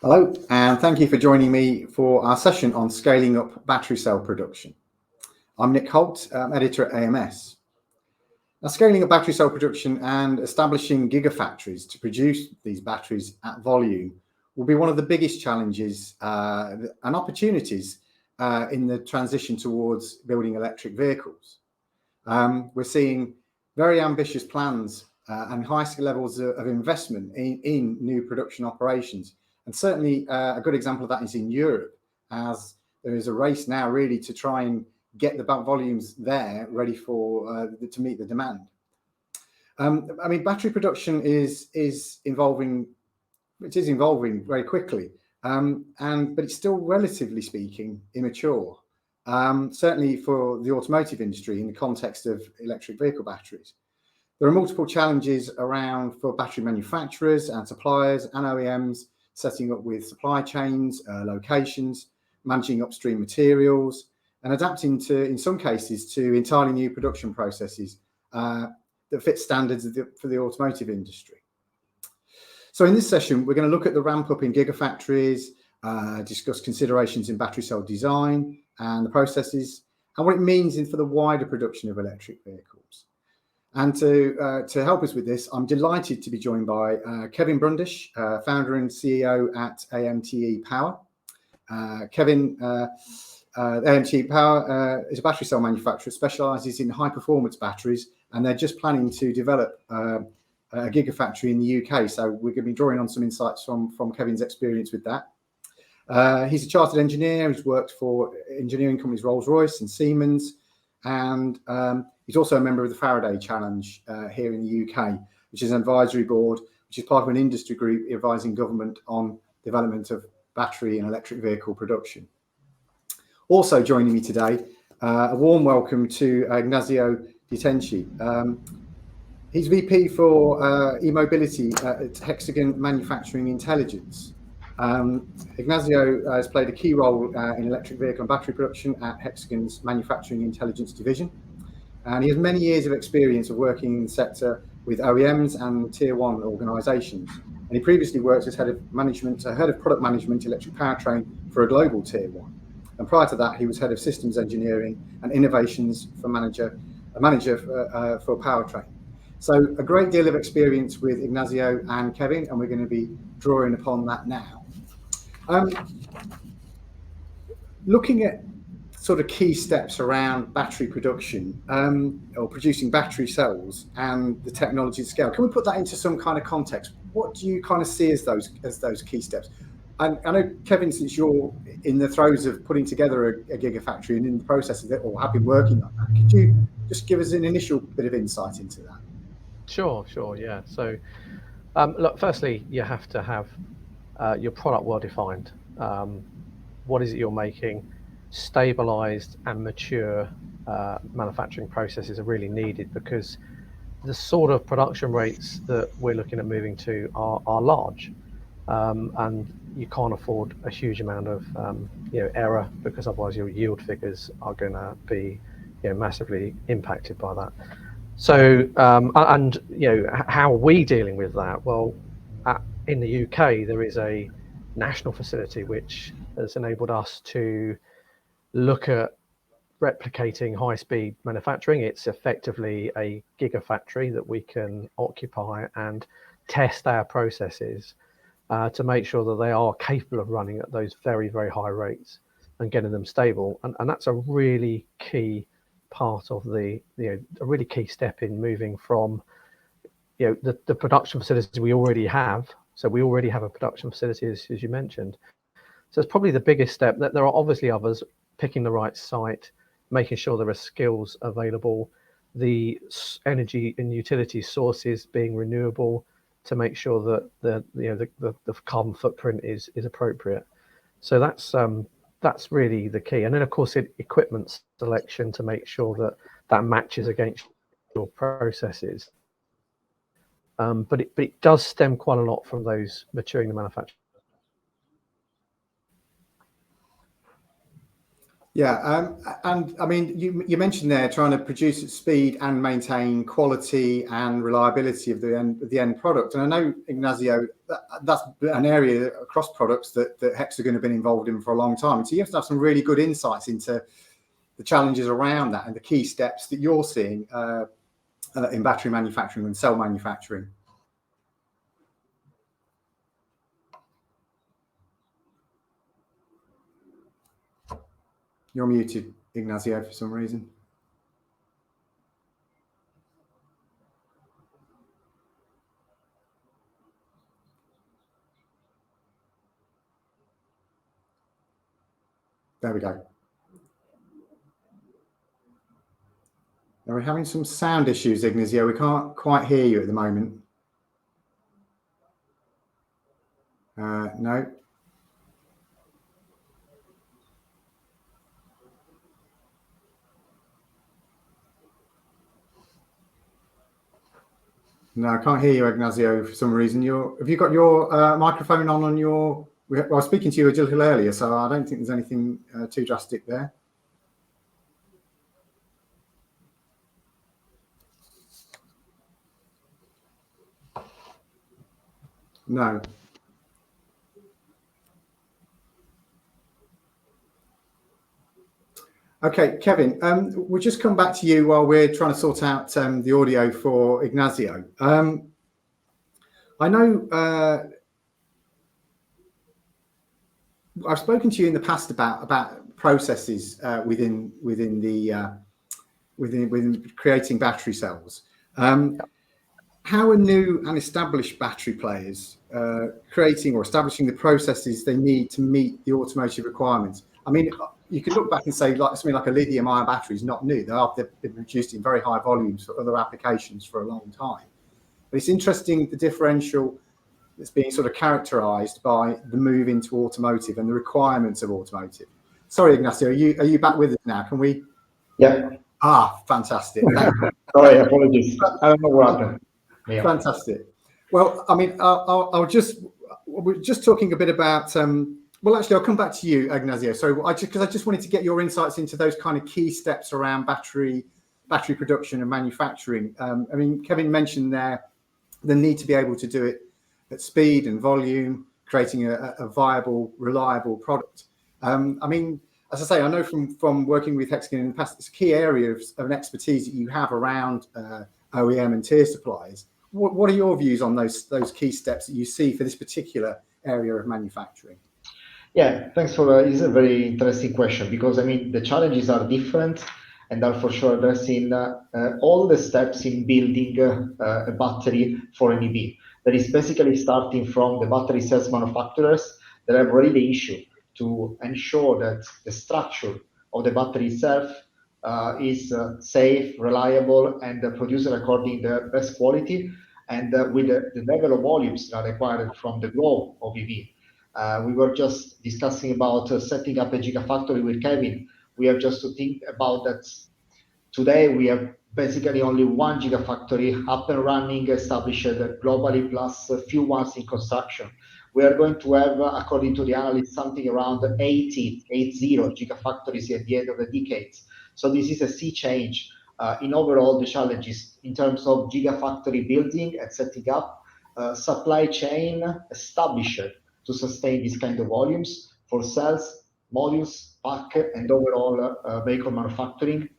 Hello, and thank you for joining me for our session on scaling up battery cell production. I'm Nick Holt, editor at AMS. Now, scaling up battery cell production and establishing gigafactories to produce these batteries at volume will be one of the biggest challenges and opportunities in the transition towards building electric vehicles. We're seeing very ambitious plans and high levels of investment in new production operations. And certainly a good example of that is in Europe, as there is a race now really to try and get the volumes there ready for to meet the demand. I mean, battery production is evolving very quickly, but it's still, relatively speaking, immature. Certainly for the automotive industry in the context of electric vehicle batteries. There are multiple challenges around for battery manufacturers and suppliers and OEMs, setting up with supply chains, locations, managing upstream materials, and adapting to, in some cases, to entirely new production processes that fit standards for the automotive industry. So in this session, we're going to look at the ramp up in gigafactories, discuss considerations in battery cell design and the processes, and what it means for the wider production of electric vehicles. And to help us with this, I'm delighted to be joined by Kevin Brundish, founder and CEO at AMTE Power. Kevin, AMTE Power is a battery cell manufacturer, specialises in high performance batteries, and they're just planning to develop a gigafactory in the UK. So we're going to be drawing on some insights from Kevin's experience with that. He's a chartered engineer. He's worked for engineering companies Rolls-Royce and Siemens, and he's also a member of the Faraday Challenge here in the UK, which is an advisory board, which is part of an industry group advising government on development of battery and electric vehicle production. Also joining me today, a warm welcome to Ignazio Dentici. He's VP for e-mobility at Hexagon Manufacturing Intelligence. Ignazio has played a key role in electric vehicle and battery production at Hexagon's Manufacturing Intelligence division. And he has many years of experience of working in the sector with OEMs and tier one organisations. And he previously worked as head of product management, electric powertrain for a global tier one. And prior to that, he was head of systems engineering and innovations for a manager for powertrain. So a great deal of experience with Ignazio and Kevin, and we're going to be drawing upon that now. Looking at sort of key steps around battery production or producing battery cells and the technology scale. Can we put that into some kind of context? What do you kind of see as those key steps? And I know, Kevin, since you're in the throes of putting together a gigafactory and in the process of it, or have been working on that, could you just give us an initial bit of insight into that? Sure, yeah. So, look, firstly, you have to have your product well defined. What is it you're making? Stabilized and mature manufacturing processes are really needed, because the sort of production rates that we're looking at moving to are large, and you can't afford a huge amount of error, because otherwise your yield figures are going to be massively impacted by that. So how are we dealing with that? Well, in the UK there is a national facility which has enabled us to look at replicating high-speed manufacturing. It's effectively a gigafactory that we can occupy and test our processes to make sure that they are capable of running at those very, very high rates and getting them stable. And that's a really key part of a really key step in moving from the production facilities we already have. So we already have a production facility, as you mentioned. So it's probably the biggest step. That there are obviously others: picking the right site, making sure there are skills available, the energy and utility sources being renewable, to make sure that the carbon footprint is appropriate. So that's really the key. And then of course equipment selection to make sure that matches against your processes. But it does stem quite a lot from those maturing the manufacturing. Yeah, and I mean, you mentioned there trying to produce at speed and maintain quality and reliability of the end product. And I know, Ignazio, that's an area across products that Hexagon have been involved in for a long time. So you have to have some really good insights into the challenges around that and the key steps that you're seeing in battery manufacturing and cell manufacturing. You're muted, Ignazio, for some reason. There we go. Now we're having some sound issues, Ignazio. We can't quite hear you at the moment. No. No, I can't hear you, Ignazio, for some reason. Have you got your microphone on your... Well, I was speaking to you a little earlier, so I don't think there's anything too drastic there. No. Okay, Kevin, we'll just come back to you while we're trying to sort out the audio for Ignazio. I know I've spoken to you in the past about processes within creating battery cells. How are new and established battery players creating or establishing the processes they need to meet the automotive requirements? I mean, you could look back and say like something like a lithium-ion battery is not new. They've been produced in very high volumes for other applications for a long time. But it's interesting the differential that's being sort of characterized by the move into automotive and the requirements of automotive. Sorry, Ignazio, are you back with us now? Can we? Yeah. Ah, fantastic. Sorry, apologies. I don't know what happened. Yeah. Fantastic. Well, I mean, we're just talking a bit about, well, actually, I'll come back to you, Ignazio. So because I just wanted to get your insights into those kind of key steps around battery production and manufacturing. I mean, Kevin mentioned there the need to be able to do it at speed and volume, creating a viable, reliable product. I mean, as I say, I know from working with Hexagon in the past, it's a key area of an expertise that you have around OEM and tier suppliers. What are your views on those key steps that you see for this particular area of manufacturing? Yeah, thanks for it's a very interesting question, because I mean the challenges are different and are for sure addressing all the steps in building a battery for an EV. That is basically starting from the battery cells manufacturers that have already the issue to ensure that the structure of the battery itself is safe, reliable, and produced according to the best quality, and with the level of volumes that are required from the growth of EV. We were just discussing about setting up a gigafactory with Kevin. We have just to think about that. Today, we have basically only one gigafactory up and running, established globally, plus a few ones in construction. We are going to have, according to the analysts, something around 80 gigafactories at the end of the decade. So this is a sea change in overall the challenges in terms of gigafactory building and setting up, supply chain established to sustain this kind of volumes for cells, modules, pack, and overall vehicle manufacturing.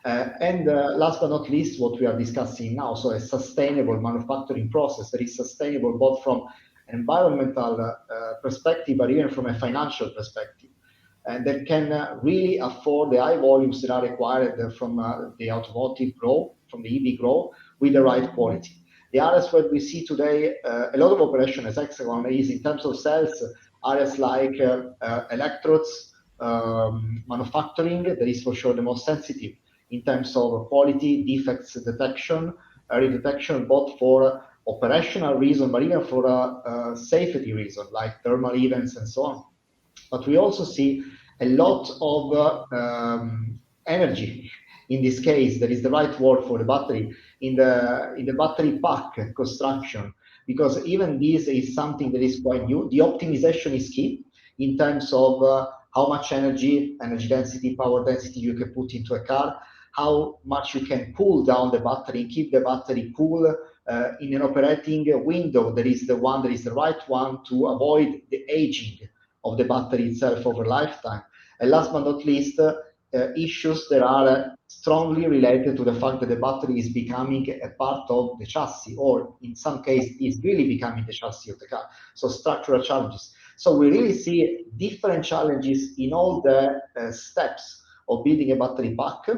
And last but not least, what we are discussing now, so a sustainable manufacturing process that is sustainable both from an environmental perspective, but even from a financial perspective, and that can really afford the high volumes that are required from the automotive growth, from the EV growth, with the right quality. The areas where we see today a lot of operation as Hexagon is in terms of cells, areas like electrodes, manufacturing, that is for sure the most sensitive in terms of quality, defects detection, early detection, both for operational reason, but even for safety reason, like thermal events and so on. But we also see a lot of energy. In this case, that is the right word for the battery, in the battery pack construction, because even this is something that is quite new. The optimization is key in terms of how much energy density, power density you can put into a car, how much you can cool down the battery and keep the battery cool in an operating window that is the right one to avoid the aging of the battery itself over lifetime. And last but not least, issues that are strongly related to the fact that the battery is becoming a part of the chassis, or in some case is really becoming the chassis of the car. So structural challenges. So we really see different challenges in all the steps of building a battery pack,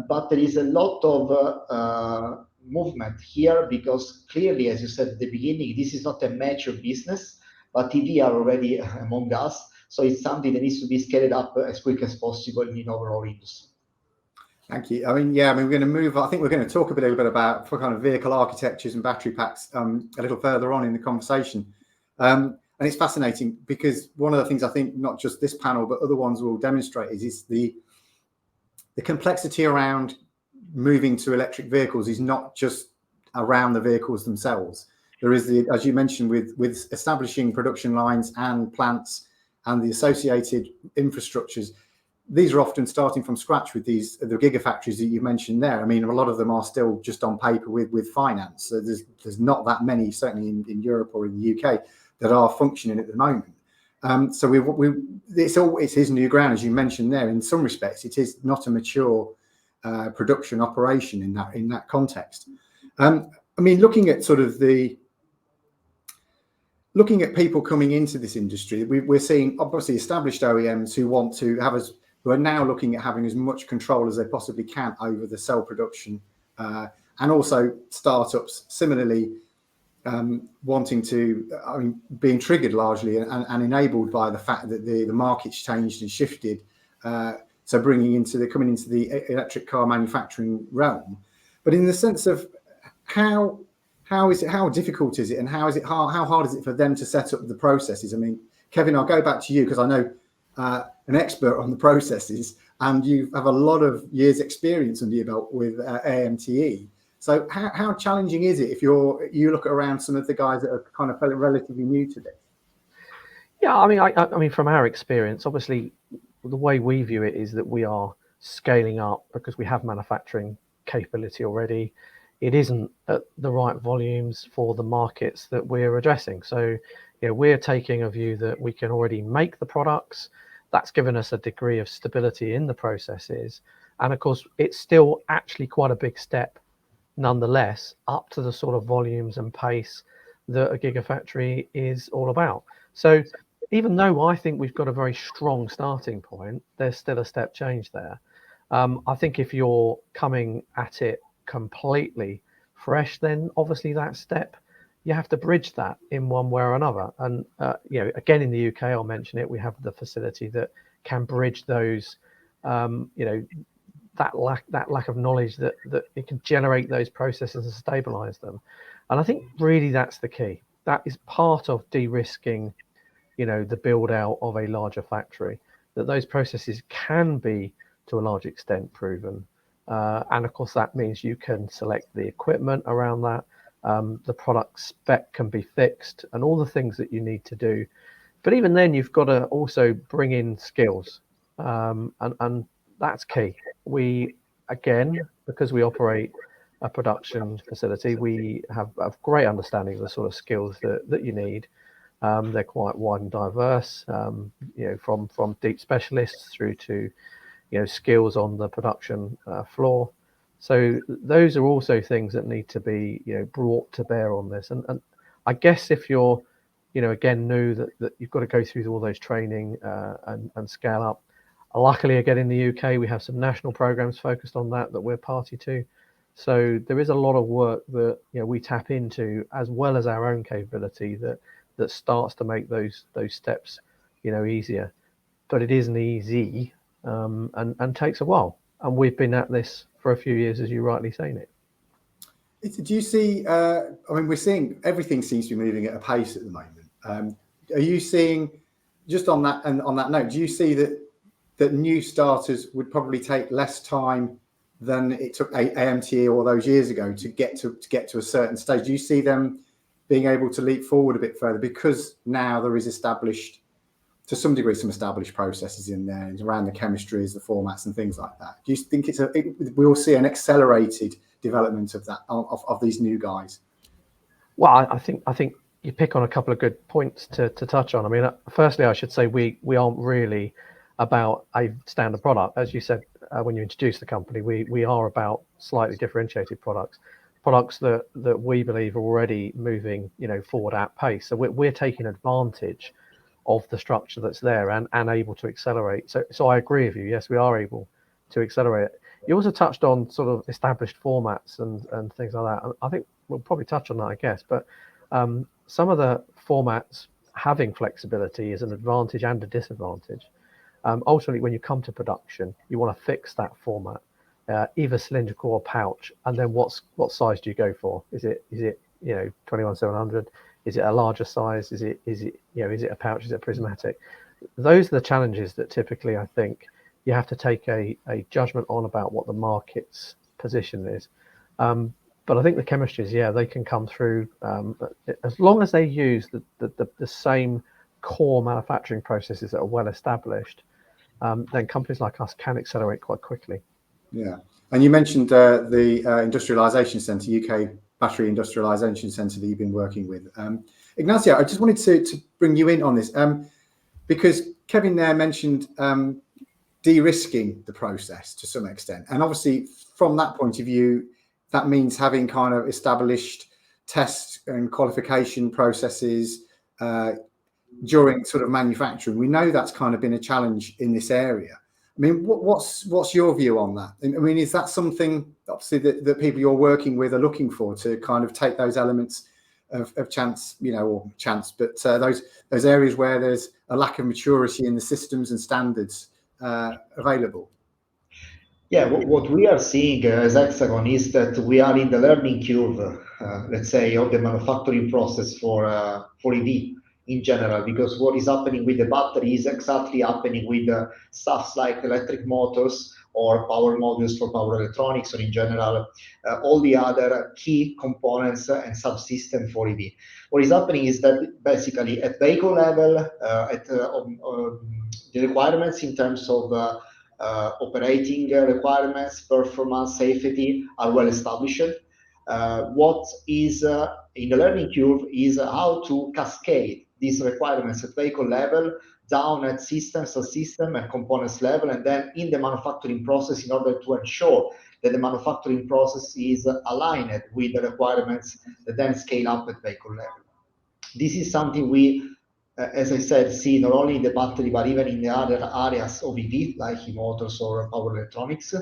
but there is a lot of movement here, because clearly, as you said at the beginning, this is not a mature business, but EV are already among us. So it's something that needs to be scaled up as quick as possible in the overall industry. Thank you. I mean, we're going to move. I think we're going to talk a little bit about for kind of vehicle architectures and battery packs a little further on in the conversation. And it's fascinating because one of the things I think not just this panel but other ones will demonstrate is the complexity around moving to electric vehicles is not just around the vehicles themselves. There is the, as you mentioned, with establishing production lines and plants and the associated infrastructures. These are often starting from scratch with the gigafactories that you mentioned there. I mean, a lot of them are still just on paper with finance. So there's not that many, certainly in Europe or in the UK, that are functioning at the moment. So it's his new ground, as you mentioned there. In some respects, it is not a mature production operation in that context. I mean, looking at people coming into this industry, we're seeing obviously established OEMs who want to who are now looking at having as much control as they possibly can over the cell production, and also startups similarly wanting to, being triggered largely and enabled by the fact that the market's changed and shifted. So coming into the electric car manufacturing realm, but in the sense of how difficult is it, and how hard is it for them to set up the processes? I mean, Kevin, I'll go back to you because I know an expert on the processes, and you have a lot of years' experience under your belt with AMTE. So how challenging is it if you look around some of the guys that are kind of relatively new to this? Yeah, I mean, from our experience, obviously, the way we view it is that we are scaling up because we have manufacturing capability already. It isn't at the right volumes for the markets that we're addressing. So, we're taking a view that we can already make the products. That's given us a degree of stability in the processes. And of course, it's still actually quite a big step, nonetheless, up to the sort of volumes and pace that a gigafactory is all about. So even though I think we've got a very strong starting point, there's still a step change there. I think if you're coming at it completely fresh, then obviously that step, you have to bridge that in one way or another. And again, in the UK, I'll mention it, we have the facility that can bridge those, that lack of knowledge, that it can generate those processes and stabilize them. And I think really that's the key. That is part of de-risking, the build out of a larger factory, that those processes can be to a large extent proven. And of course, that means you can select the equipment around that. The product spec can be fixed and all the things that you need to do. But even then, you've got to also bring in skills. And that's key. We, again, because we operate a production facility, we have a great understanding of the sort of skills that you need. They're quite wide and diverse, from deep specialists through to, skills on the production floor. So those are also things that need to be, brought to bear on this. And I guess if you're, again, new, that you've got to go through all those training and scale up. Luckily, again, in the UK, we have some national programs focused on that we're party to. So there is a lot of work that we tap into, as well as our own capability that starts to make those steps easier. But it isn't easy and takes a while. And we've been at this for a few years, as you rightly say, Nick. Do you see? We're seeing everything seems to be moving at a pace at the moment. Are you seeing, just on that note, do you see that new starters would probably take less time than it took AMTE all those years ago to get to a certain stage? Do you see them being able to leap forward a bit further because now there is established to some degree some established processes in there around the chemistries, the formats, and things like that. Do you think we'll see an accelerated development of that of these new guys? Well, I think you pick on a couple of good points to touch on. I mean, firstly, I should say we aren't really about a standard product, as you said when you introduced the company. We are about slightly differentiated products that we believe are already moving forward at pace. So we're taking advantage of the structure that's there and able to accelerate. So I agree with you. Yes, we are able to accelerate it. You also touched on sort of established formats and things like that. I think we'll probably touch on that, I guess. But some of the formats having flexibility is an advantage and a disadvantage. Ultimately, when you come to production, you want to fix that format, either cylindrical or pouch, and then what size do you go for? Is it 21700? Is it a larger size? Is it a pouch? Is it prismatic? Those are the challenges that typically I think you have to take a judgment on about what the market's position is. But I think the chemistries, they can come through as long as they use the same core manufacturing processes that are well established. Then companies like us can accelerate quite quickly. Yeah, and you mentioned the industrialization centre, UK Battery Industrialization Centre that you've been working with. Ignazio, I just wanted to bring you in on this because Kevin there mentioned de-risking the process to some extent. And obviously from that point of view, that means having kind of established test and qualification processes during sort of manufacturing. We know that's kind of been a challenge in this area. I mean, what's your view on that? I mean, is that something obviously that people you're working with are looking for, to kind of take those elements of chance, but those areas where there's a lack of maturity in the systems and standards available? Yeah, what we are seeing as Hexagon is that we are in the learning curve, let's say, of the manufacturing process for EV in general, because what is happening with the battery is exactly happening with stuff like electric motors or power modules for power electronics, or in general, all the other key components and subsystems for EV. What is happening is that basically at vehicle level, the requirements in terms of operating requirements, performance, safety are well established. What is in the learning curve is how to cascade these requirements at vehicle level down at system, subsystem, and components level, and then in the manufacturing process, in order to ensure that the manufacturing process is aligned with the requirements that then scale up at vehicle level. This is something we, as I said, see not only in the battery, but even in the other areas of EV, like e-motors or power electronics.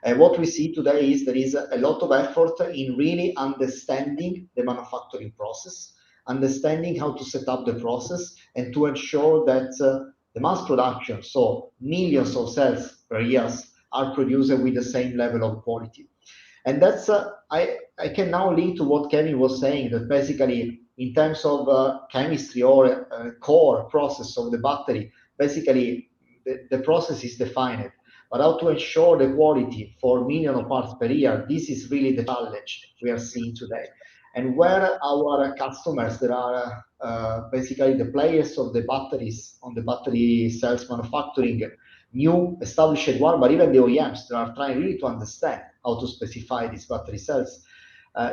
What we see today is there is a lot of effort in really understanding the manufacturing process, understanding how to set up the process, and to ensure that the mass production, so millions of cells per year, are produced with the same level of quality. And that's, I can now link to what Kevin was saying, that basically in terms of chemistry or core process of the battery, basically the process is defined. But how to ensure the quality for millions of parts per year, this is really the challenge we are seeing today. And where our customers, that are basically the players of the batteries on the battery cells manufacturing, new established one, but even the OEMs that are trying really to understand how to specify these battery cells,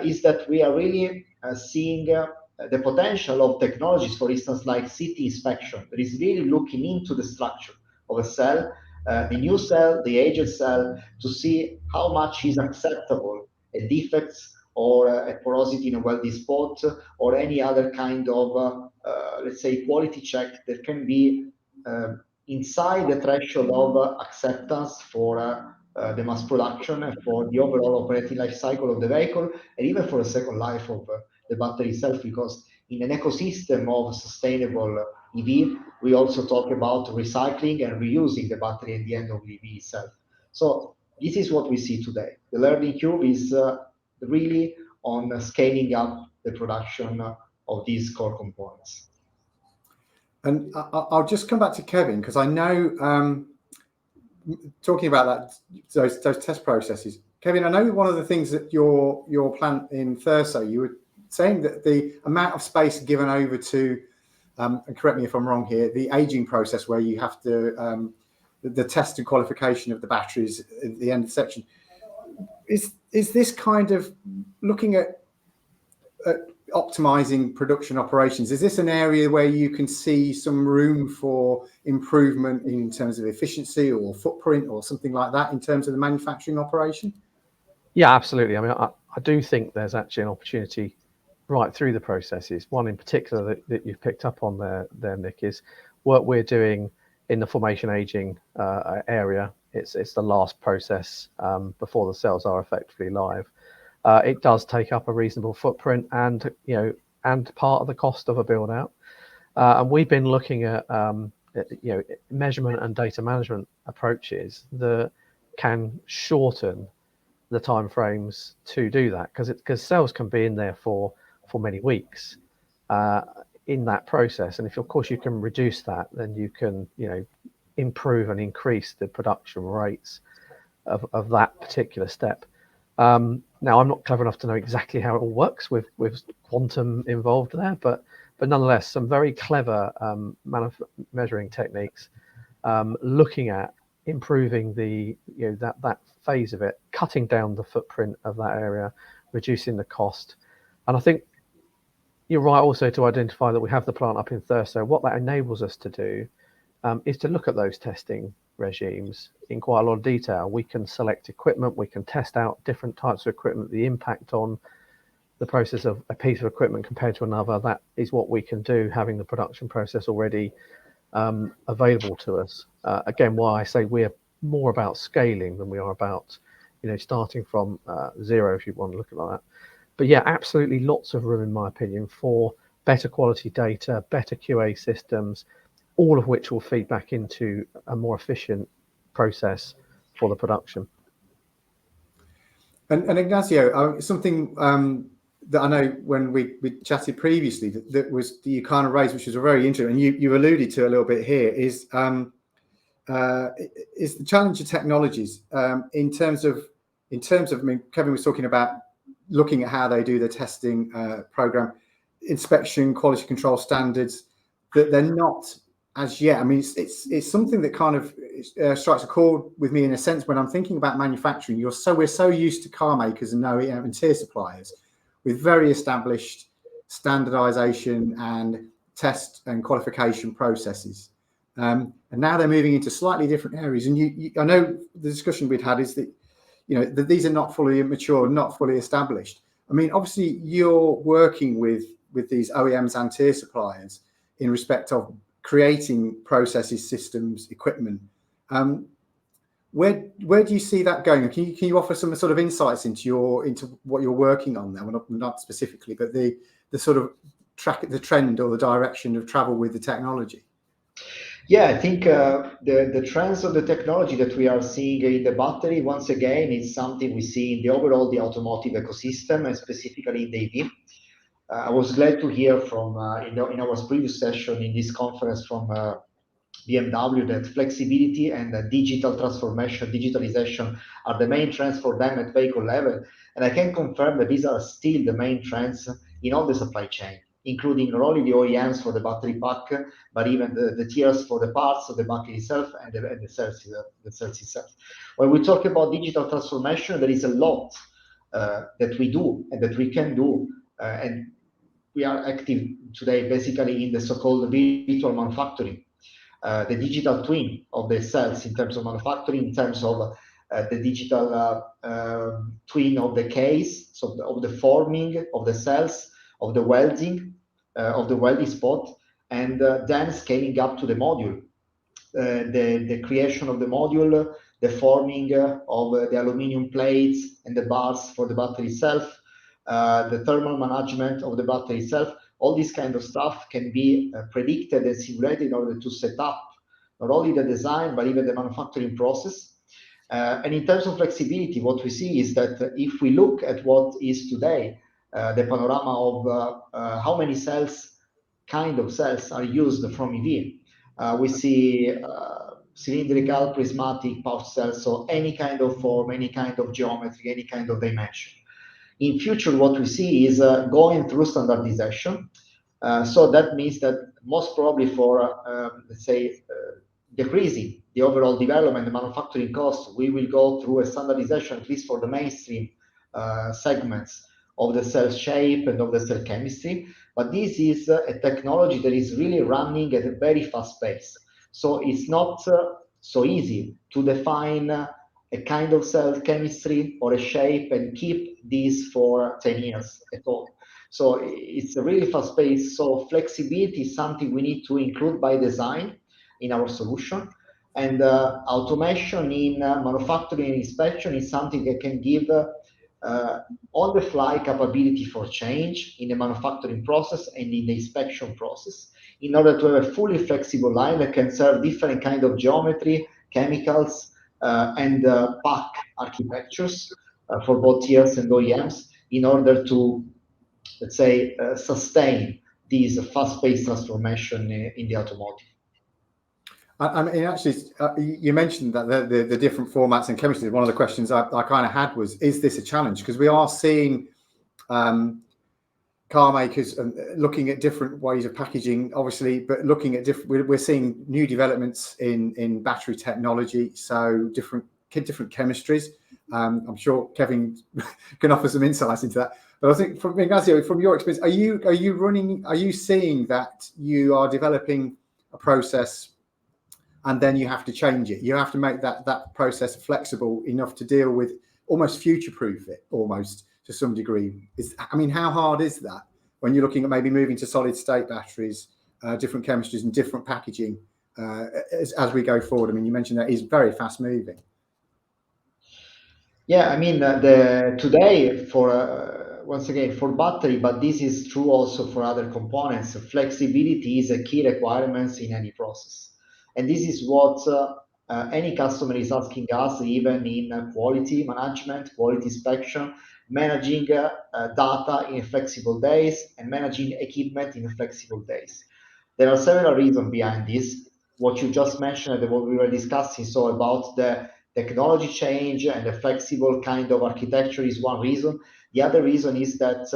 is that we are really seeing the potential of technologies, for instance, like CT inspection, that is really looking into the structure of a cell, the new cell, the aged cell, to see how much is acceptable, a defects or a porosity in a welded spot, or any other kind of, let's say, quality check that can be inside the threshold of acceptance for the mass production and for the overall operating life cycle of the vehicle, and even for the second life of the battery itself, because in an ecosystem of sustainable EV, we also talk about recycling and reusing the battery at the end of the EV itself. So this is what we see today. The learning curve is really on scaling up the production of these core components. And I'll just come back to Kevin, because I know, talking about those test processes, Kevin, I know one of the things that your plant in Thurso, you were saying that the amount of space given over to and correct me if I'm wrong here, the aging process where you have to, the test and qualification of the batteries at the end of the section. Is this kind of looking at optimizing production operations? Is this an area where you can see some room for improvement in terms of efficiency or footprint or something like that in terms of the manufacturing operation? Yeah, absolutely. I mean, I do think there's actually an opportunity right through the processes. One in particular that you've picked up on there, Nick, is what we're doing in the formation aging area. It's the last process before the cells are effectively live. It does take up a reasonable footprint and part of the cost of a build out. And we've been looking at measurement and data management approaches that can shorten the time frames to do that, because cells can be in there for many weeks in that process, and if of course you can reduce that, then you can improve and increase the production rates of that particular step. Now, I'm not clever enough to know exactly how it all works with quantum involved there, but nonetheless, some very clever measuring techniques, looking at improving the that phase of it, cutting down the footprint of that area, reducing the cost. And I think you're right also to identify that we have the plant up in Thurso. What that enables us to do is to look at those testing regimes in quite a lot of detail. We can select equipment, we can test out different types of equipment, the impact on the process of a piece of equipment compared to another. That is what we can do, having the production process already available to us. Again, why I say we're more about scaling than we are about starting from zero, if you want to look at that. But yeah, absolutely lots of room, in my opinion, for better quality data, better QA systems, all of which will feed back into a more efficient process for the production. And Ignazio, something that I know when we chatted previously that you kind of raised, which was a very interesting, and you alluded to a little bit here, is the challenge of technologies in terms of I mean, Kevin was talking about looking at how they do the testing program, inspection, quality control standards, that they're not as yet. I mean, it's something that kind of strikes a chord with me in a sense when I'm thinking about manufacturing. We're so used to car makers and OEM and tier suppliers with very established standardization and test and qualification processes. And now they're moving into slightly different areas. And I know the discussion we'd had is that, that these are not fully mature, not fully established. I mean, obviously you're working with these OEMs and tier suppliers in respect of creating processes, systems, equipment. Where do you see that going? Can you offer some sort of insights into what you're working on there? Well, not specifically, but the sort of the trend or the direction of travel with the technology. Yeah, I think the trends of the technology that we are seeing in the battery, once again, is something we see in the automotive ecosystem, and specifically in the EV. I was glad to hear from in our previous session in this conference from BMW that flexibility and digital transformation, digitalization are the main trends for them at vehicle level. And I can confirm that these are still the main trends in all the supply chain, including not only the OEMs for the battery pack, but even the tiers for the parts of the battery itself and the cells itself. When we talk about digital transformation, there is a lot that we do and that we can do. And we are active today basically in the so-called virtual manufacturing. The digital twin of the cells in terms of manufacturing, in terms of the digital twin of the case, so of the forming of the cells, of the welding spot, and then scaling up to the module. The creation of the module, the forming of the aluminum plates and the bars for the battery itself, the thermal management of the battery itself. All this kind of stuff can be predicted and simulated in order to set up not only the design, but even the manufacturing process. And in terms of flexibility, what we see is that if we look at what is today, the panorama of how many kind of cells are used from EV, we see cylindrical, prismatic, pouch cells, so any kind of form, any kind of geometry, any kind of dimension. In future, what we see is going through standardization, So that means that most probably for, let's say, decreasing the overall development and manufacturing costs, we will go through a standardization, at least for the mainstream segments of the cell shape and of the cell chemistry. But this is a technology that is really running at a very fast pace. So it's not so easy to define a kind of cell chemistry or a shape and keep these for 10 years at all. So it's a really fast pace. So flexibility is something we need to include by design in our solution. And automation in manufacturing and inspection is something that can give on-the-fly capability for change in the manufacturing process and in the inspection process, in order to have a fully flexible line that can serve different kind of geometry, chemicals, and pack architectures for both tiers and OEMs, in order to, let's say, sustain this fast-paced transformation in the automotive. I mean, actually, you mentioned that the different formats and chemistries. One of the questions I kind of had was, is this a challenge? Because we are seeing car makers looking at different ways of packaging, obviously, but looking at different. We're seeing new developments in battery technology, so different chemistries. I'm sure Kevin can offer some insights into that. But I think, from Ignazio, from your experience, are you seeing that you are developing a process, and then you have to change it? You have to make that process flexible enough to deal with, almost future-proof it, almost to some degree. I mean, how hard is that when you're looking at maybe moving to solid-state batteries, different chemistries and different packaging as we go forward? I mean, you mentioned that is very fast-moving. Yeah, I mean, today for once again for battery, but this is true also for other components. Flexibility is a key requirement in any process, and this is what any customer is asking us, even in quality management, quality inspection, managing data in flexible days, and managing equipment in flexible days. There are several reasons behind this. What you just mentioned and what we were discussing, so about the technology change and the flexible kind of architecture is one reason. The other reason is that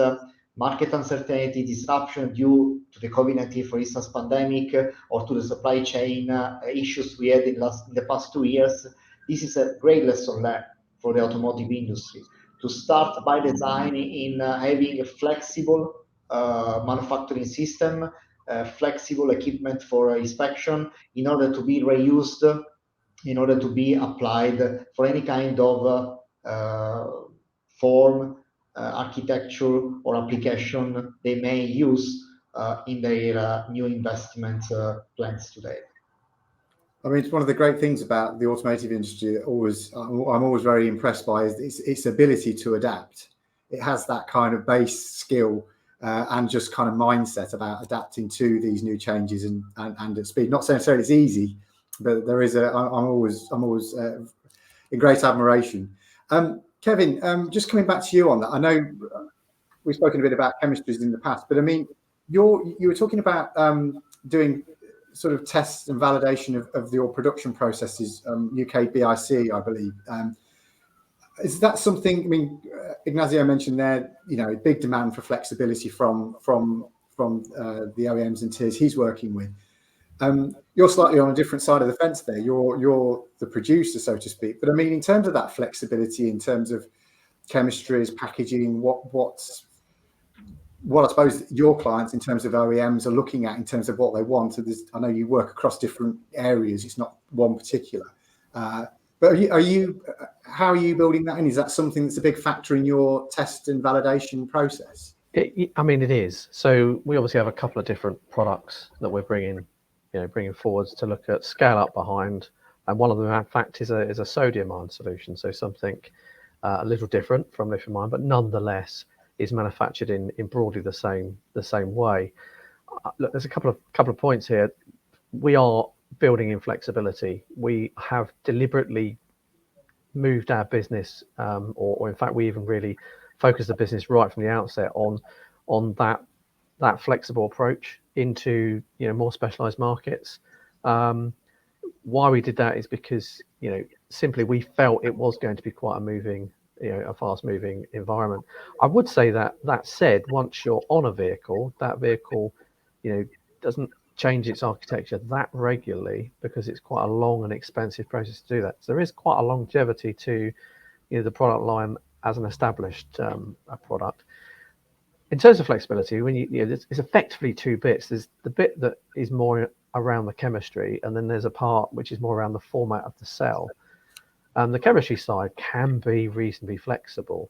market uncertainty, disruption due to the COVID-19, for instance, pandemic, or to the supply chain issues we had in the past 2 years. This is a great lesson learned for the automotive industry, to start by design in having a flexible manufacturing system, flexible equipment for inspection, in order to be reused, in order to be applied for any kind of form, architecture, or application they may use in their new investment plans today. I mean, it's one of the great things about the automotive industry that I'm always very impressed by is its ability to adapt. It has that kind of base skill and just kind of mindset about adapting to these new changes and at speed. Not necessarily it's easy, but there is I'm always in great admiration. Kevin, just coming back to you on that, I know we've spoken a bit about chemistries in the past, but I mean, you were talking about doing sort of tests and validation of your production processes, UK BIC, I believe. Is that something? I mean, Ignazio mentioned there, big demand for flexibility from the OEMs and tiers he's working with. You're slightly on a different side of the fence there. You're the producer, so to speak. But I mean, in terms of that flexibility, in terms of chemistries, packaging, what I suppose your clients, in terms of OEMs, are looking at in terms of what they want. So I know you work across different areas. It's not one particular. But how are you building that in? Is that something that's a big factor in your test and validation process? I mean, it is. So we obviously have a couple of different products that we're bringing forwards to look at scale up behind, and one of them, in fact, is a sodium ion solution. So something a little different from lithium ion, but nonetheless is manufactured in broadly the same way. Look, there's a couple of points here. We are building in flexibility. We have deliberately moved our business, or in fact, we even really focused the business right from the outset on that flexible approach into more specialized markets. Why we did that is because simply we felt it was going to be quite a fast moving environment. I would say that said, once you're on a vehicle, that vehicle doesn't change its architecture that regularly because it's quite a long and expensive process to do that. So there is quite a longevity to the product line as an established product. In terms of flexibility, when it's effectively two bits. There's the bit that is more around the chemistry, and then there's a part which is more around the format of the cell. And the chemistry side can be reasonably flexible.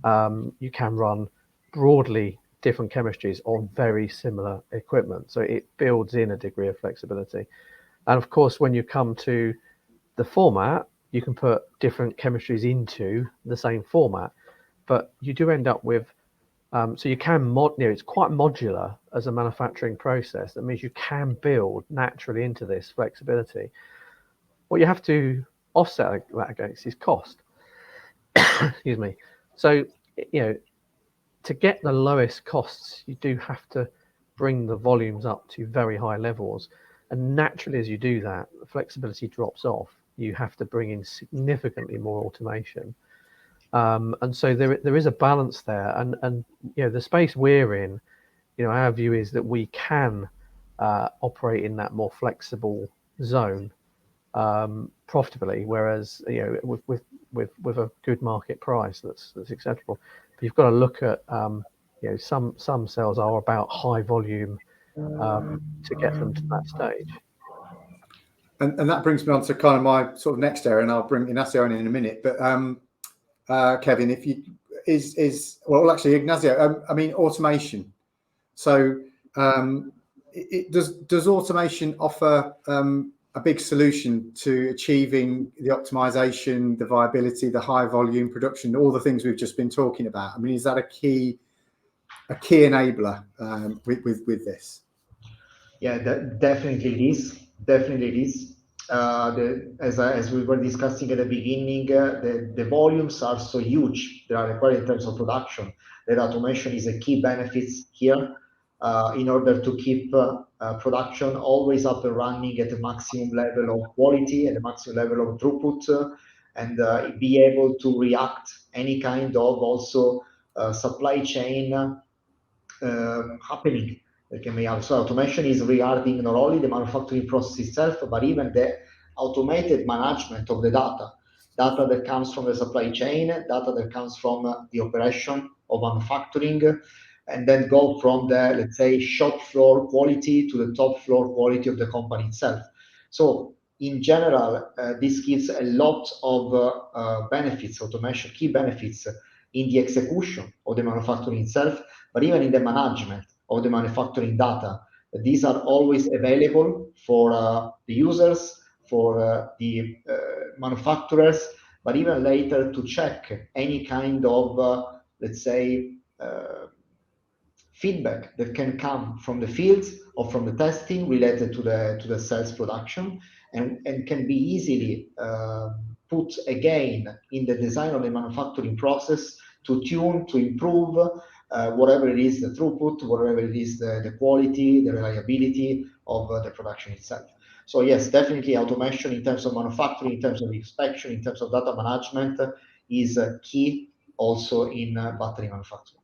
You can run broadly different chemistries on very similar equipment, so it builds in a degree of flexibility. And of course, when you come to the format, you can put different chemistries into the same format, but you do end up with so you can it's quite modular as a manufacturing process. That means you can build naturally into this flexibility. What you have to offset that against is cost. Excuse me. So to get the lowest costs, you do have to bring the volumes up to very high levels, and naturally as you do that, the flexibility drops off. You have to bring in significantly more automation. And so there is a balance there, and the space we're in, our view is that we can operate in that more flexible zone profitably, whereas with a good market price that's acceptable. But you've got to look at some cells are about high volume to get them to that stage. And that brings me on to kind of my sort of next area, and I'll bring Ignazio in a minute. But Kevin, if you actually Ignazio, I mean automation. So does automation offer a big solution to achieving the optimization, the viability, the high volume production, all the things we've just been talking about? I mean, is that a key enabler with this? Yeah, definitely it is. Definitely it is. As we were discussing at the beginning, the volumes are so huge that are required in terms of production that automation is a key benefit here in order to keep production always up and running at the maximum level of quality and the maximum level of throughput, and be able to react any kind of also supply chain happening. So automation is regarding not only the manufacturing process itself, but even the automated management of the data that comes from the supply chain, data that comes from the operation of manufacturing, and then go from the, let's say, shop floor quality to the top floor quality of the company itself. So in general, this gives a lot of benefits, automation, key benefits in the execution of the manufacturing itself, but even in the management of the manufacturing data. These are always available for the users, for the manufacturers, but even later to check any kind of, let's say, feedback that can come from the fields or from the testing related to the cells production, and can be easily put again in the design of the manufacturing process to tune, to improve whatever it is, the throughput, whatever it is, the quality, the reliability of the production itself. So yes, definitely automation in terms of manufacturing, in terms of inspection, in terms of data management is key also in battery manufacturing.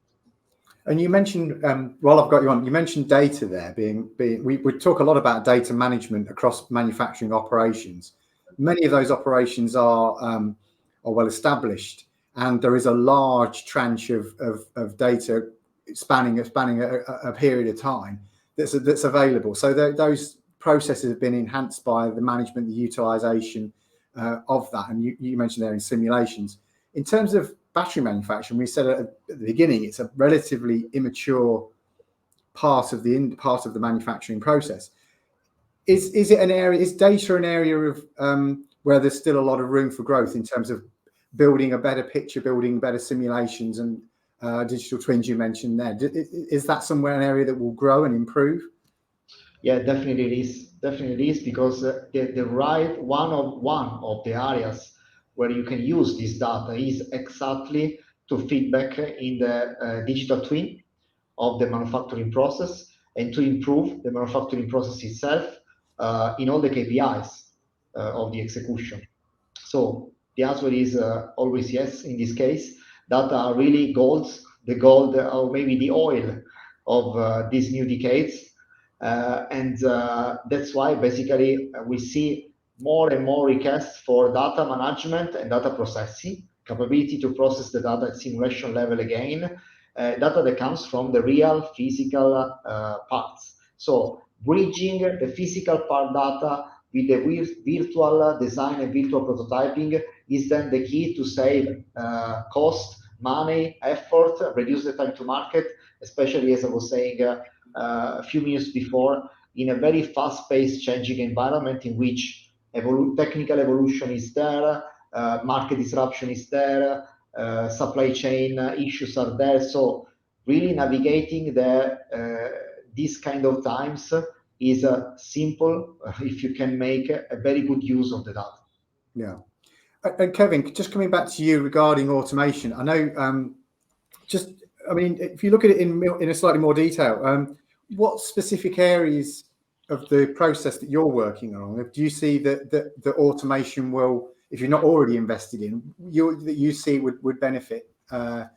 And you mentioned, while I've got you on, you mentioned data there being we talk a lot about data management across manufacturing operations. Many of those operations are well established, and there is a large tranche of data spanning a period of time that's available. So those processes have been enhanced by the management, the utilization of that. And you mentioned there in simulations. In terms of battery manufacturing, we said at the beginning it's a relatively immature part of the manufacturing process. Is it an area? Is data an area of where there's still a lot of room for growth in terms of building a better picture, building better simulations and digital twins you mentioned there? Is that somewhere an area that will grow and improve? Yeah, definitely it is. Definitely it is, because the right one of the areas where you can use this data is exactly to feedback in the digital twin of the manufacturing process and to improve the manufacturing process itself in all the KPIs of the execution. So the answer is always yes in this case. Data are really the gold or maybe the oil of these new decades. and that's why basically we see more and more requests for data management and data processing, capability to process the data at simulation level again, data that comes from the real physical parts. So bridging the physical part data with the virtual design and virtual prototyping is then the key to save cost, money, effort, reduce the time to market, especially as I was saying a few minutes before, in a very fast-paced changing environment in which technical evolution is there, market disruption is there, supply chain issues are there. So really navigating these kind of times is simple if you can make a very good use of the data. Yeah. And Kevin, just coming back to you regarding automation, I know if you look at it in a slightly more detail, what specific areas of the process that you're working on, do you see that the automation will, if you're not already invested in, that you see would benefit the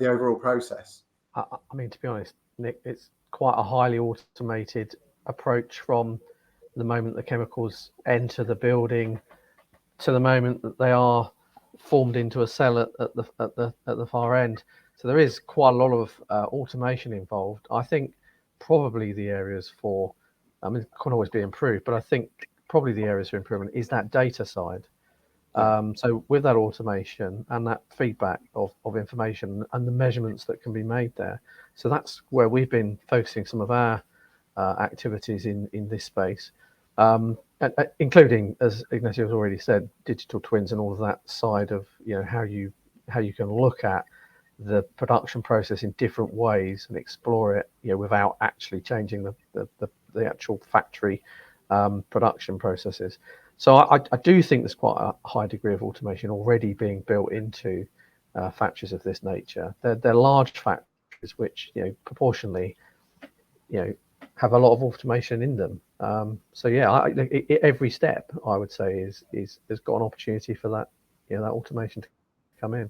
overall process? I mean, to be honest, Nick, it's quite a highly automated approach from the moment the chemicals enter the building to the moment that they are formed into a cell at the far end. So there is quite a lot of automation involved. I think probably the areas for, I mean, it can always be improved, but I think probably the areas for improvement is that data side. So with that automation and that feedback of information and the measurements that can be made there. So that's where we've been focusing some of our activities in this space, including, as Ignazio has already said, digital twins and all of that side of, how you can look at the production process in different ways and explore it, without actually changing the actual factory production processes. So I do think there's quite a high degree of automation already being built into factories of this nature. They're large factories which, proportionally, have a lot of automation in them. So yeah, every step I would say has got an opportunity for that, that automation to come in.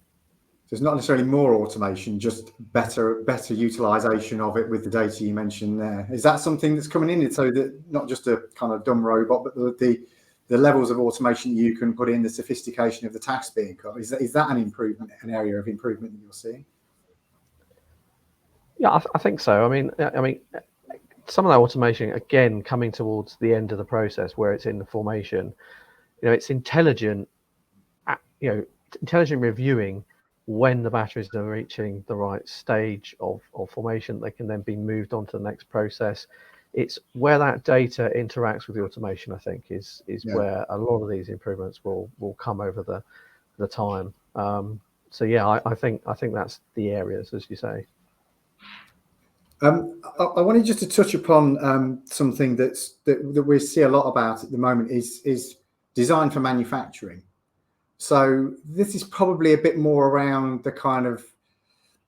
So it's not necessarily more automation, just better utilization of it with the data you mentioned there. Is that something that's coming in? So that not just a kind of dumb robot, but the levels of automation you can put in, the sophistication of the task being cut. Is that an area of improvement that you're seeing? Yeah, I think so. I mean, some of that automation, again, coming towards the end of the process where it's in the formation, it's intelligent reviewing when the batteries are reaching the right stage of formation. They can then be moved on to the next process. It's where that data interacts with the automation, I think, is where a lot of these improvements will come over the time. So yeah, I think that's the areas, as you say. I wanted just to touch upon something that we see a lot about at the moment is design for manufacturing. So this is probably a bit more around the kind of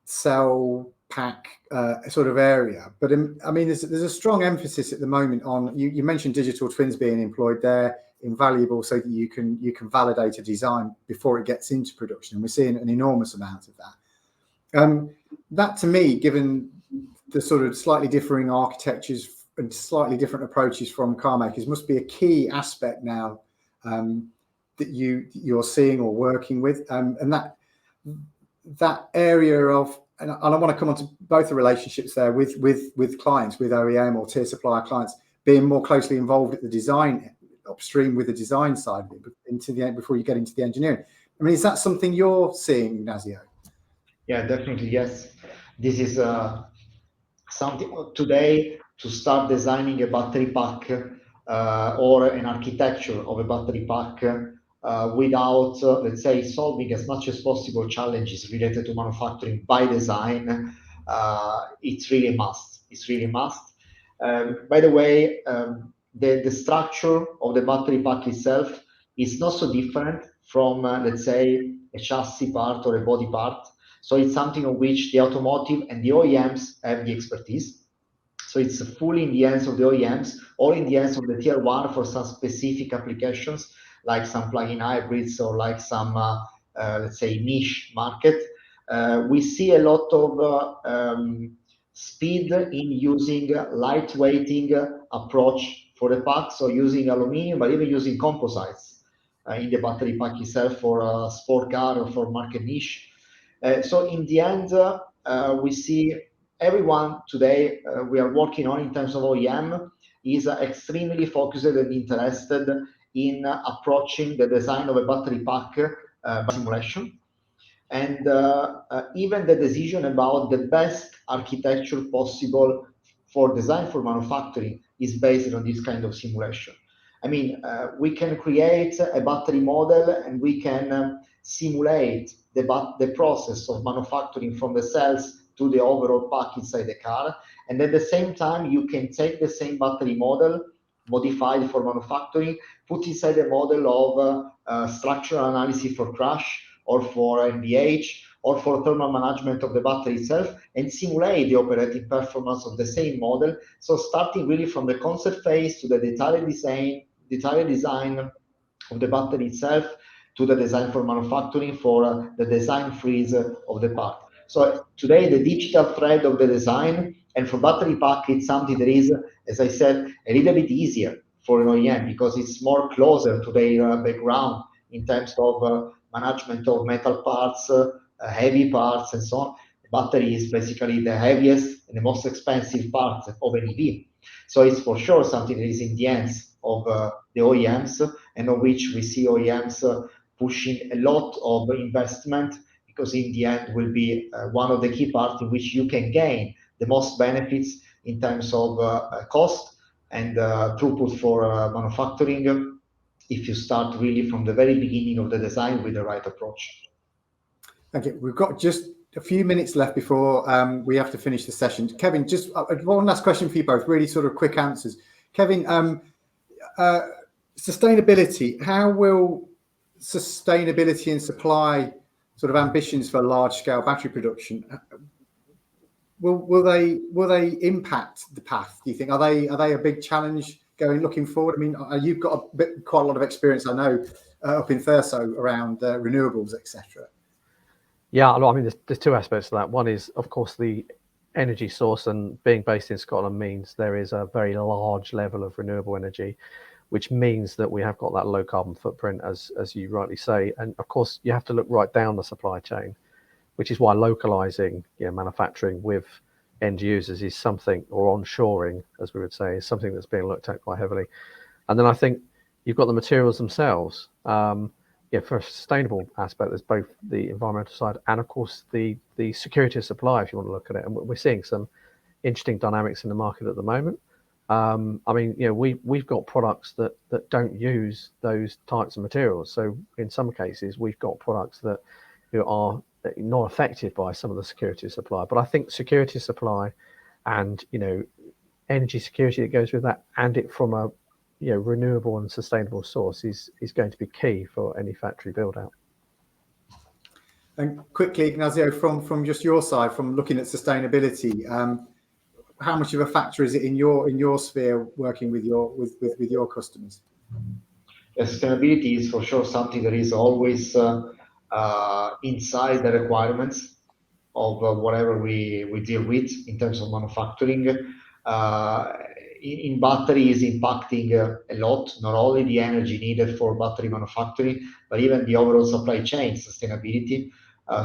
cell pack sort of area, but I mean, there's a strong emphasis at the moment on, you mentioned digital twins being employed there, invaluable, so that you can validate a design before it gets into production, and we're seeing an enormous amount of that. That to me, given the sort of slightly differing architectures and slightly different approaches from car makers, must be a key aspect now that you're seeing or working with, and that area of, and I want to come on to both the relationships there with clients, with OEM or tier supplier clients, being more closely involved at the design upstream with the design side of it into the end before you get into the engineering. I mean, is that something you're seeing, Ignazio? Yeah, definitely, yes. This is something today to start designing a battery pack or an architecture of a battery pack without, let's say, solving as much as possible challenges related to manufacturing by design. It's really a must. It's really a must. By the way, the structure of the battery pack itself is not so different from, let's say, a chassis part or a body part. So it's something on which the automotive and the OEMs have the expertise. So it's fully in the hands of the OEMs or in the hands of the tier one for some specific applications, like some plug-in hybrids or like some, let's say, niche market. We see a lot of speed in using lightweighting approach for the pack, so using aluminium, but even using composites in the battery pack itself for a sport car or for market niche. So in the end, we see everyone today we are working on in terms of OEM is extremely focused and interested in approaching the design of a battery pack by simulation. And even the decision about the best architecture possible for design for manufacturing is based on this kind of simulation. I mean, we can create a battery model and we can simulate the process of manufacturing from the cells to the overall pack inside the car. And at the same time, you can take the same battery model, modified for manufacturing, put inside a model of structural analysis for crash, or for NVH, or for thermal management of the battery itself, and simulate the operating performance of the same model. So starting really from the concept phase to the detailed design of the battery itself, to the design for manufacturing, for the design freeze of the part. So today, the digital thread of the design, and for battery pack, it's something that is, as I said, a little bit easier for an OEM because it's more closer to their background in terms of management of metal parts, heavy parts, and so on. The battery is basically the heaviest and the most expensive part of an EV. So it's for sure something that is in the hands of the OEMs, and of which we see OEMs pushing a lot of investment, because in the end will be one of the key parts in which you can gain the most benefits in terms of cost and throughput for manufacturing, if you start really from the very beginning of the design with the right approach. Thank you. We've got just a few minutes left before we have to finish the session. Kevin, just one last question for you both, really sort of quick answers. Kevin, sustainability, how will sustainability and supply sort of ambitions for large scale battery production, will they impact the path, do you think? Are they a big challenge looking forward? I mean, you've got quite a lot of experience, I know, up in Thurso around renewables, etc. Yeah, I mean, there's two aspects to that. One is, of course, the energy source, and being based in Scotland means there is a very large level of renewable energy, which means that we have got that low carbon footprint, as you rightly say. And of course, you have to look right down the supply chain, which is why localizing manufacturing with end users is something, or onshoring, as we would say, is something that's being looked at quite heavily. And then I think you've got the materials themselves. For a sustainable aspect, there's both the environmental side and, of course, the security of supply, if you want to look at it. And we're seeing some interesting dynamics in the market at the moment. I mean, we've got products that don't use those types of materials. So in some cases, we've got products that are not affected by some of the security of supply. But I think security of supply and energy security that goes with that, and it from a renewable and sustainable source is going to be key for any factory build out. And quickly, Ignazio, from just your side, from looking at sustainability, how much of a factor is it in your sphere working with your customers? Sustainability is for sure something that is always inside the requirements of whatever we deal with in terms of manufacturing. In battery is impacting a lot, not only the energy needed for battery manufacturing, but even the overall supply chain sustainability.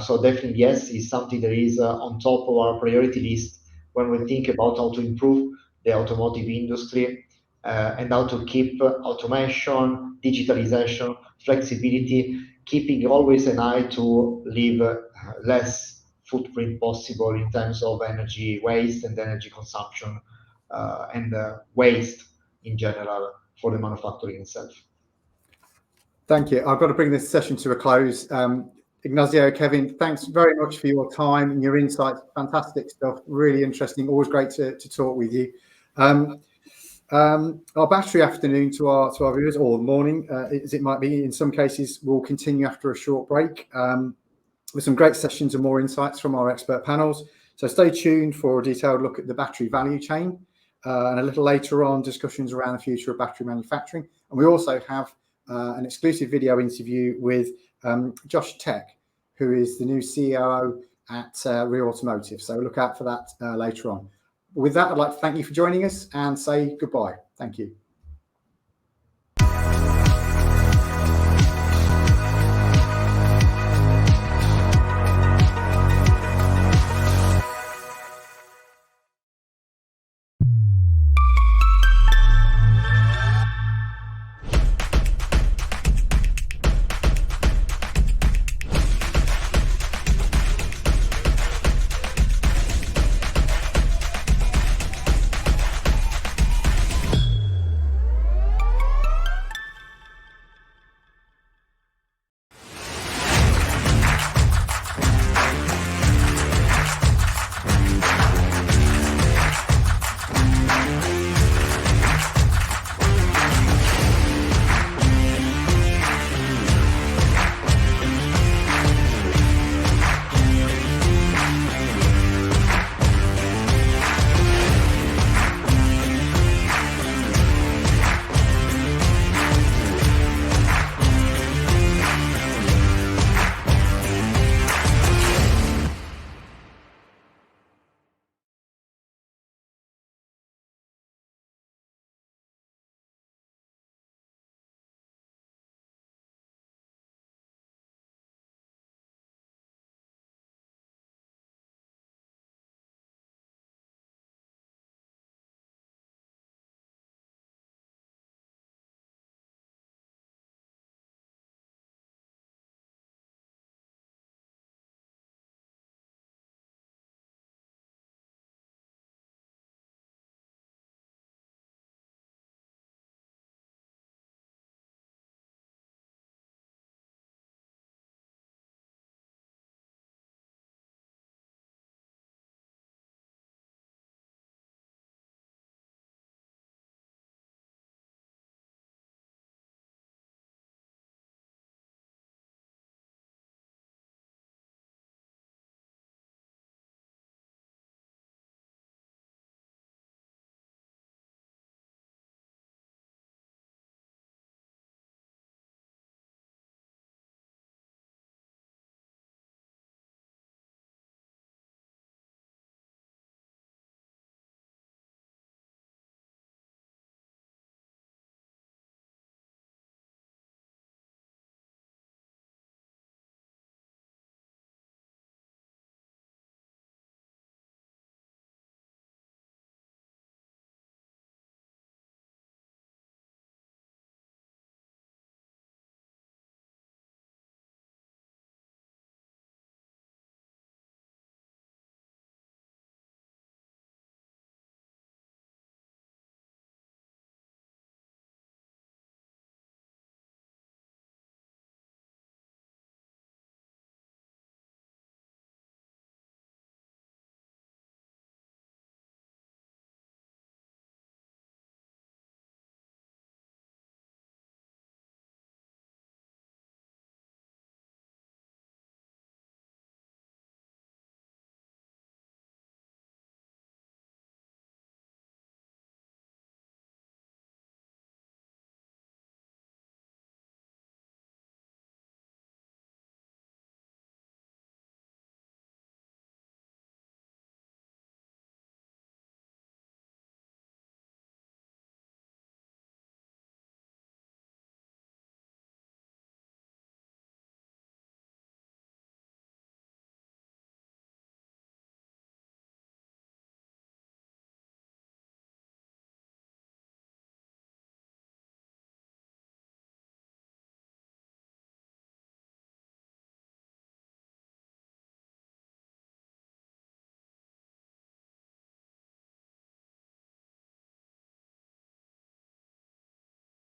So definitely, yes, is something that is on top of our priority list when we think about how to improve the automotive industry and how to keep automation, digitalization, flexibility, keeping always an eye to leave less footprint possible in terms of energy waste and energy consumption and waste in general for the manufacturing itself. Thank you. I've got to bring this session to a close. Ignazio, Kevin, thanks very much for your time and your insights. Fantastic stuff. Really interesting. Always great to talk with you. Our battery afternoon to our viewers, or morning, as it might be in some cases, will continue after a short break with some great sessions and more insights from our expert panels. So stay tuned for a detailed look at the battery value chain. And a little later on, discussions around the future of battery manufacturing. And we also have an exclusive video interview with Josh Tech, who is the new COO at Real Automotive. So look out for that later on. With that, I'd like to thank you for joining us and say goodbye. Thank you.